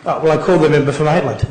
Well, I call the member for Maitland.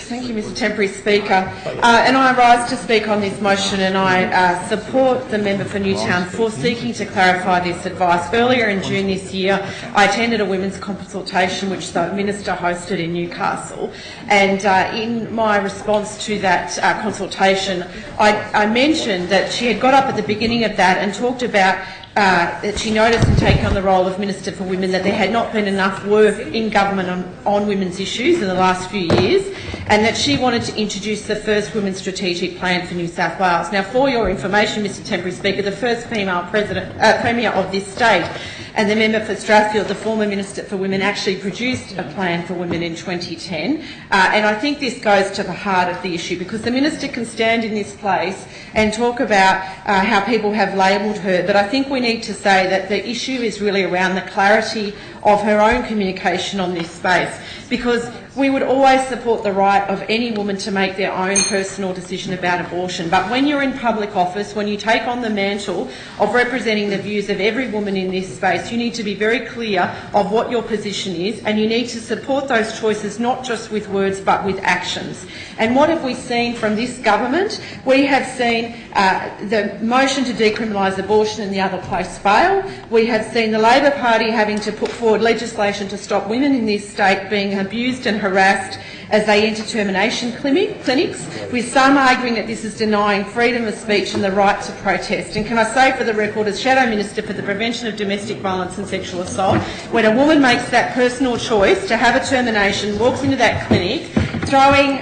Thank you, Mr Temporary Speaker. And I rise to speak on this motion, and I support the member for Newtown for seeking to clarify this advice. Earlier in June this year, I attended a women's consultation which the Minister hosted in Newcastle, and in my response to that consultation, I mentioned that she had got up at the beginning of that and talked about that she noticed in taking on the role of Minister for Women that there had not been enough work in government on women's issues in the last few years, and that she wanted to introduce the first Women's Strategic Plan for New South Wales. Now, for your information, Mr Temporary Speaker, the first female Premier of this state and the member for Strathfield, the former Minister for Women, actually produced a plan for women in 2010. And I think this goes to the heart of the issue, because the Minister can stand in this place and talk about how people have labelled her, but I think we need to say that the issue is really around the clarity of her own communication on this space, because we would always support the right of any woman to make their own personal decision about abortion. But when you're in public office, when you take on the mantle of representing the views of every woman in this space, you need to be very clear of what your position is, and you need to support those choices not just with words but with actions. And what have we seen from this government? We have seen the motion to decriminalise abortion in the other place fail. We have seen the Labor Party having to put forward legislation to stop women in this state being abused and harassed as they enter termination clinics, with some arguing that this is denying freedom of speech and the right to protest. And can I say for the record, as Shadow Minister for the Prevention of Domestic Violence and Sexual Assault, when a woman makes that personal choice to have a termination, walks into that clinic, throwing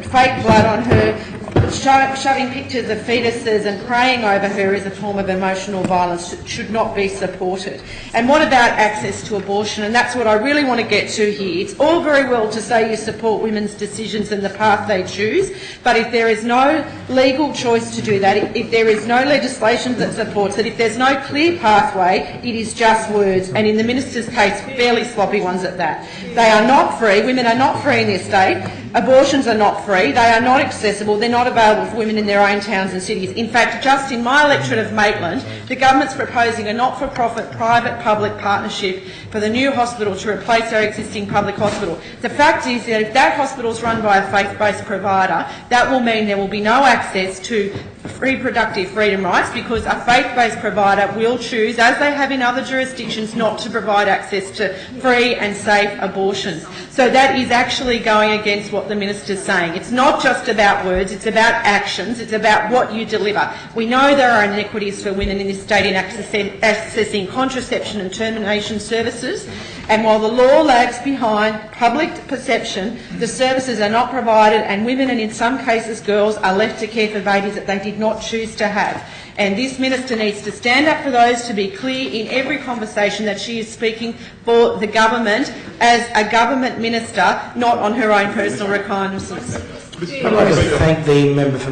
fake blood on her, shoving pictures of fetuses and praying over her is a form of emotional violence that should not be supported. And what about access to abortion? And that's what I really want to get to here. It's all very well to say you support women's decisions and the path they choose, but if there is no legal choice to do that, if there is no legislation that supports it, if there's no clear pathway, it is just words, and in the Minister's case, fairly sloppy ones at that. They are not free. Women are not free in this state. Abortions are not free. They are not accessible. They're not available for women in their own towns and cities. In fact, just in my electorate of Maitland, the government's proposing a not-for-profit private-public partnership for the new hospital to replace our existing public hospital. The fact is that if that hospital is run by a faith-based provider, that will mean there will be no access to reproductive freedom rights, because a faith-based provider will choose, as they have in other jurisdictions, not to provide access to free and safe abortions. So that is actually going against what the Minister's saying. It's not just about words, it's about actions, it's about what you deliver. We know there are inequities for women in this state in accessing contraception and termination services, and while the law lags behind public perception, the services are not provided, and women, and in some cases girls, are left to care for babies that they did not choose to have. And this Minister needs to stand up for those, to be clear in every conversation that she is speaking for the government as a government minister, not on her own personal reconnaissance. I'd like to thank the member for